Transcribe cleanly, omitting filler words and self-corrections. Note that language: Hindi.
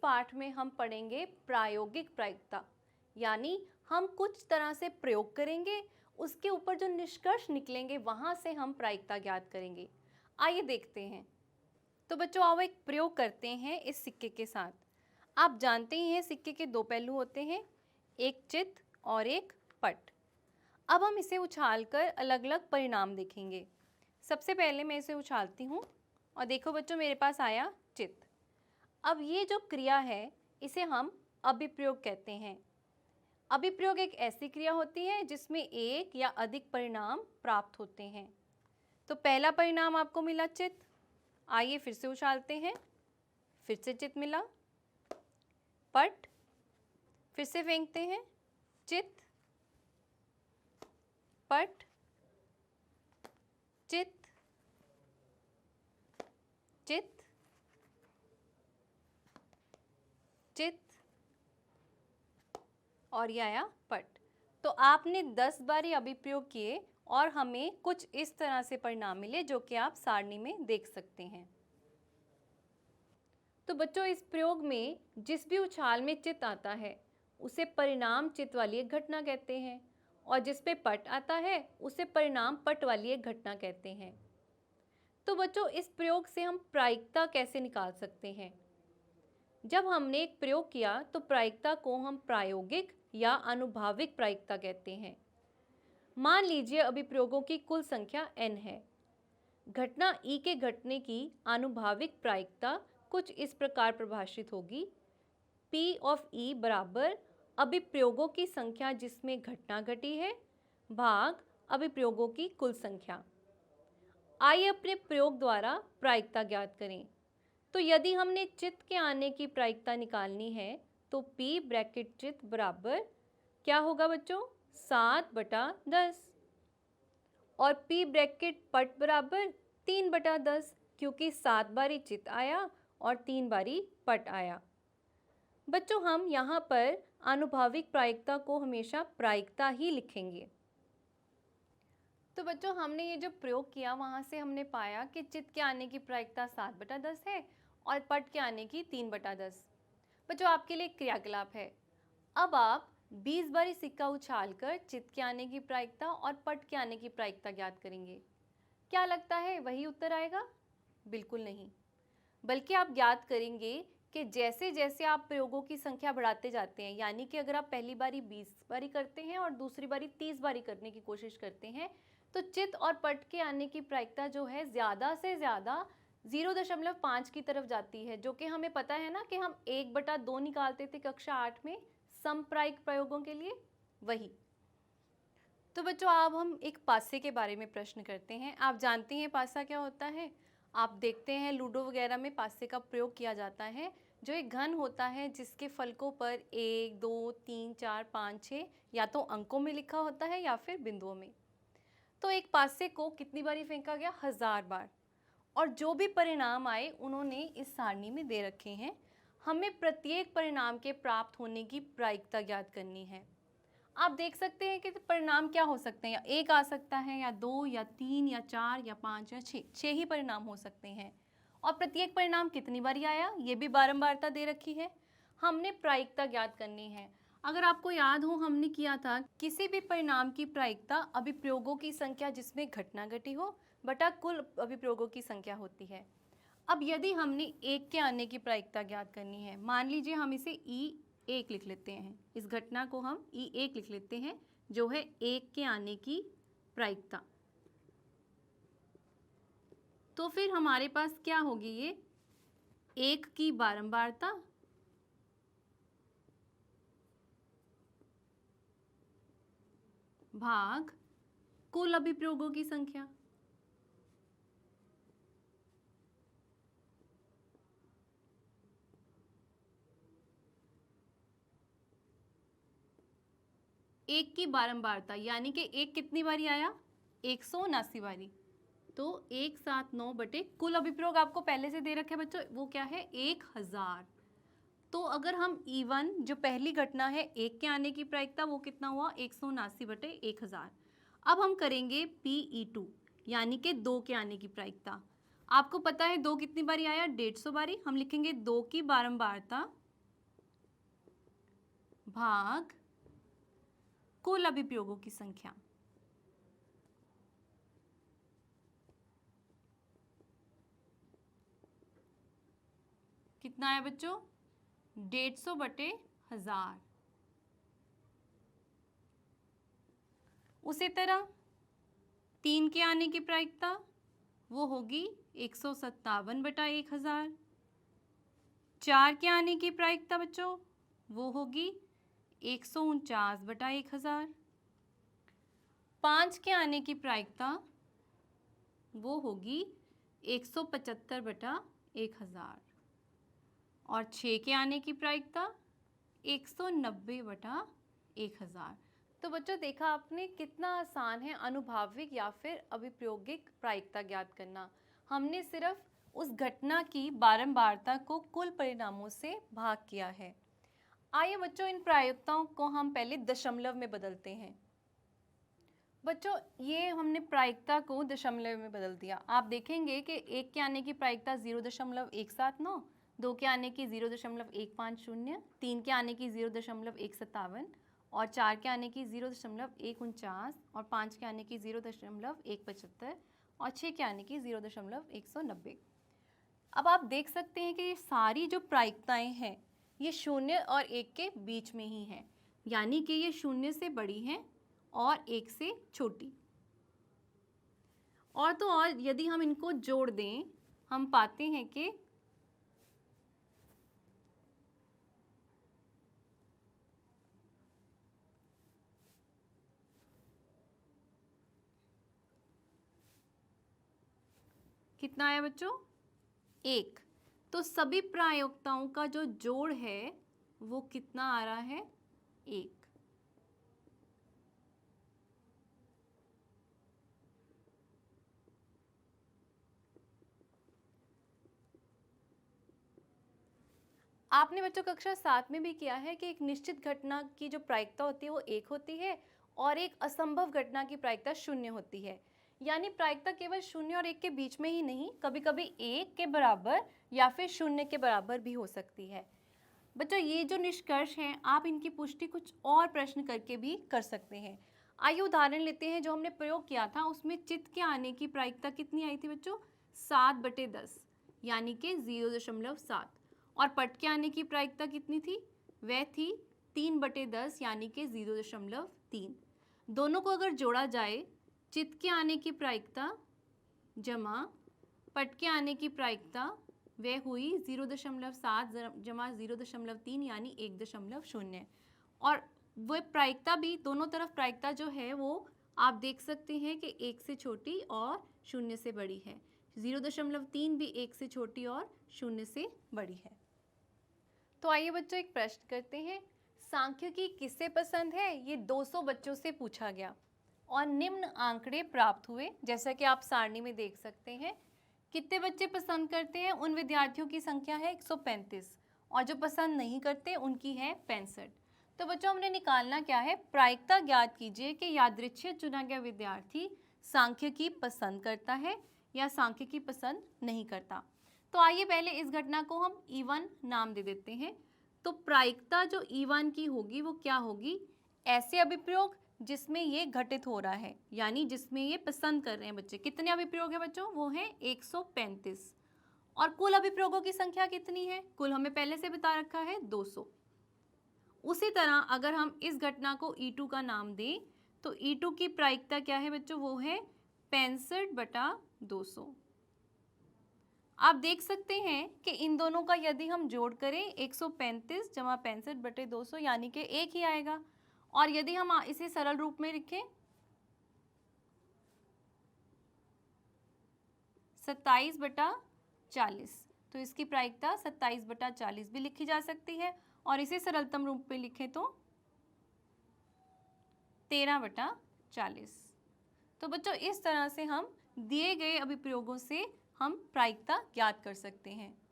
पाठ में हम पढ़ेंगे प्रायोगिक प्रायिकता, यानी हम कुछ तरह से प्रयोग करेंगे, उसके ऊपर जो निष्कर्ष निकलेंगे वहाँ से हम प्रायिकता ज्ञात करेंगे। आइए देखते हैं। तो बच्चों आओ एक प्रयोग करते हैं इस सिक्के के साथ। आप जानते ही हैं सिक्के के दो पहलू होते हैं, एक चित्त और एक पट। अब हम इसे उछालकर अलग अलग परिणाम देखेंगे। सबसे पहले मैं इसे उछालती हूँ और देखो बच्चों मेरे पास आया चित्त। अब ये जो क्रिया है इसे हम अभिप्रयोग कहते हैं। अभिप्रयोग एक ऐसी क्रिया होती है जिसमें एक या अधिक परिणाम प्राप्त होते हैं। तो पहला परिणाम आपको मिला चित्त, आइए फिर से उछालते हैं, फिर से चित्त मिला, पट, फिर से फेंकते हैं, चित्त, पट, चित्त, चित्त, चित्त और ये आया पट। तो आपने 10 बार ये अभिप्रयोग किए और हमें कुछ इस तरह से परिणाम मिले जो कि आप सारणी में देख सकते हैं। तो बच्चों इस प्रयोग में जिस भी उछाल में चित्त आता है उसे परिणाम चित्त वाली एक घटना कहते हैं और जिस पे पट आता है उसे परिणाम पट वाली एक घटना कहते हैं। तो बच्चों इस प्रयोग से हम प्रायिकता कैसे निकाल सकते हैं? जब हमने एक प्रयोग किया तो प्रायिकता को हम प्रायोगिक या अनुभाविक प्रायिकता कहते हैं। मान लीजिए अभिप्रयोगों की कुल संख्या n है। घटना E के घटने की आनुभाविक प्रायिकता कुछ इस प्रकार परिभाषित होगी, P ऑफ E बराबर अभिप्रयोगों की संख्या जिसमें घटना घटी है भाग अभिप्रयोगों की कुल संख्या। आइए अपने प्रयोग द्वारा प्रायिकता ज्ञात करें। तो यदि हमने चित्त के आने की प्रायिकता निकालनी है तो P ब्रैकेट चित्त बराबर क्या होगा बच्चों, 7/10 और P ब्रैकेट पट बराबर 3/10, क्योंकि 7 बारी चित्त आया और 3 बारी पट आया। बच्चों हम यहाँ पर आनुभाविक प्रायिकता को हमेशा प्रायिकता ही लिखेंगे। तो बच्चों हमने ये जो प्रयोग किया वहाँ से हमने पाया कि चित्त के आने की प्रायिकता 7/10 है और पट के आने की 3/10। बच्चों आपके लिए क्रियाकलाप है। अब आप 20 बारी सिक्का उछालकर चित्त के आने की प्रायिकता और पट के आने की प्रायिकता ज्ञात करेंगे। क्या लगता है वही उत्तर आएगा? बिल्कुल नहीं, बल्कि आप ज्ञात करेंगे कि जैसे जैसे आप प्रयोगों की संख्या बढ़ाते जाते हैं, यानी कि अगर आप पहली बारी 20 बारी करते हैं और दूसरी बारी 30 बारी करने की कोशिश करते हैं तो चित्त और पट के आने की प्रायिकता जो है ज़्यादा से ज़्यादा 0.5 की तरफ जाती है, जो कि हमें पता है ना कि हम 1/2 निकालते थे कक्षा 8 में समप्रायिक प्रयोगों के लिए, वही। तो बच्चों अब हम एक पासे के बारे में प्रश्न करते हैं। आप जानते हैं पासा क्या होता है? आप देखते हैं लूडो वगैरह में पासे का प्रयोग किया जाता है, जो एक घन होता है जिसके फलकों पर 1 2 3 4 5 6 या तो अंकों में लिखा होता है या फिर बिंदुओं में। तो एक पासे को कितनी बारी फेंका गया? 1000 बार। और जो भी परिणाम आए उन्होंने इस सारणी में दे रखे हैं। हमें प्रत्येक परिणाम के प्राप्त होने की प्रायिकता ज्ञात करनी है। आप देख सकते हैं कि परिणाम क्या हो सकते हैं, या 1 आ सकता है या 2 या 3 या 4 या 5 या 6 ही परिणाम हो सकते हैं। और प्रत्येक परिणाम कितनी बारी आया ये भी बारंबारता दे रखी है। हमने प्रायिकता ज्ञात करनी है। अगर आपको याद हो हमने किया था किसी भी परिणाम की प्रायिकता अभिप्रयोगों की संख्या जिसमें घटना घटी हो बटा कुल अभिप्रयोगों की संख्या होती है। अब यदि हमने 1 के आने की प्रायिकता ज्ञात करनी है, मान लीजिए हम इसे E1 लिख लेते हैं, इस घटना को हम E1 लिख लेते हैं जो है 1 के आने की प्रायिकता। तो फिर हमारे पास क्या होगी, ये 1 की बारंबारता भाग कुल अभिप्रयोगों की संख्या। एक की बारंबारता यानी कि 1 कितनी बारी आया? 179 बारी। तो 179 बटे कुल अभिप्रयोग आपको पहले से दे रखे हैं बच्चों, वो क्या है? 1000। तो अगर हम E1 जो पहली घटना है 1 के आने की प्रायिकता वो कितना हुआ? 179 बटे 1000। अब हम करेंगे PE2 यानी कि 2 के आने की प्रायिकता। आपको पता है 2 कितनी बारी आया? 150 बारी। हम लिखेंगे 2 की बारंबारता भाग कुल अभिप्रयोगों की संख्या। कितना है बच्चों? 150 बटे 1000। उसी तरह 3 के आने की प्रायिकता वो होगी 157 बटा 1000। 4 के आने की प्रायिकता बच्चों वो होगी 149 बटा 1000। 5 के आने की प्रायिकता वो होगी 175 बटा 1000 और 6 के आने की प्रायिकता 190 बटा 1000। तो बच्चों देखा आपने कितना आसान है अनुभाविक या फिर अभिप्रयोगिक प्रायिकता ज्ञात करना। हमने सिर्फ उस घटना की बारंबारता को कुल परिणामों से भाग किया है। आइए बच्चों इन प्रायिकताओं को हम पहले दशमलव में बदलते हैं। बच्चों ये हमने प्रायिकता को दशमलव में बदल दिया। आप देखेंगे कि 1 के आने की प्रायिकता 0.179, 2 के आने की 0.150, 3 के आने की 0.157 और 4 के आने की 0.149 और 5 के आने की 0.175 और 6 के आने की 0.190। अब आप देख सकते हैं कि ये सारी जो प्रायिकताएं हैं ये 0 और 1 के बीच में ही हैं, यानी कि ये 0 से बड़ी हैं और 1 से छोटी। और तो और यदि हम इनको जोड़ दें हम पाते हैं कि कितना आया बच्चों? 1। तो सभी प्रायिकताओं का जो जोड़ है वो कितना आ रहा है? 1। आपने बच्चों कक्षा 7 में भी किया है कि एक निश्चित घटना की जो प्रायिकता होती है वो 1 होती है और एक असंभव घटना की प्रायिकता 0 होती है। यानी प्रायिकता केवल 0 और 1 के बीच में ही नहीं, कभी कभी 1 के बराबर या फिर 0 के बराबर भी हो सकती है। बच्चों ये जो निष्कर्ष हैं आप इनकी पुष्टि कुछ और प्रश्न करके भी कर सकते हैं। आइए उदाहरण लेते हैं। जो हमने प्रयोग किया था उसमें चित्त के आने की प्रायिकता कितनी आई थी बच्चों? 7/10 यानी कि 0.7। और पट के आने की प्रायिकता कितनी थी? वह थी 3/10 यानी कि 0.3। दोनों को अगर जोड़ा जाए चित्त के आने की प्रायिकता जमा पट के आने की प्रायिकता वह हुई 0.7 जमा 0.3 यानी 1.0। और वह प्रायिकता भी दोनों तरफ प्रायिकता जो है वो आप देख सकते हैं कि 1 से छोटी और 0 से बड़ी है। 0.3 भी 1 से छोटी और 0 से बड़ी है। तो आइए बच्चों एक प्रश्न करते हैं। सांख्यिकी किसे पसंद है? ये 200 बच्चों से पूछा गया और निम्न आंकड़े प्राप्त हुए। जैसा कि आप सारणी में देख सकते हैं। कितने बच्चे पसंद करते हैं? उन विद्यार्थियों की संख्या है 135 और जो पसंद नहीं करते उनकी है 65। तो बच्चों हमने निकालना क्या है? प्रायिकता ज्ञात कीजिए कि यादृच्छिक चुना गया विद्यार्थी सांख्यिकी पसंद करता है या सांख्यिकी पसंद नहीं करता। तो आइए पहले इस घटना को हम E1 नाम दे देते हैं। तो प्रायिकता जो E1 की होगी वो क्या होगी? ऐसे अभिप्रयोग जिसमें ये घटित हो रहा है, यानी जिसमें ये पसंद कर रहे हैं बच्चे। कितने अभिप्रयोग है बच्चों? वो है 135। और कुल अभिप्रयोगों की संख्या कितनी है? कुल हमें पहले से बता रखा है 200। उसी तरह अगर हम इस घटना को E2 का नाम दें तो E2 की प्रायिकता क्या है बच्चों? वो है 65/200। आप देख सकते हैं कि इन दोनों का यदि हम जोड़ करें 135 जमा 65/200 यानी कि 1 ही आएगा। और यदि हम इसे सरल रूप में लिखें 27/40 तो इसकी प्रायिकता 27/40 भी लिखी जा सकती है। और इसे सरलतम रूप में लिखें तो 13/40। तो बच्चों इस तरह से हम दिए गए अभिप्रयोगों से हम प्रायिकता ज्ञात कर सकते हैं।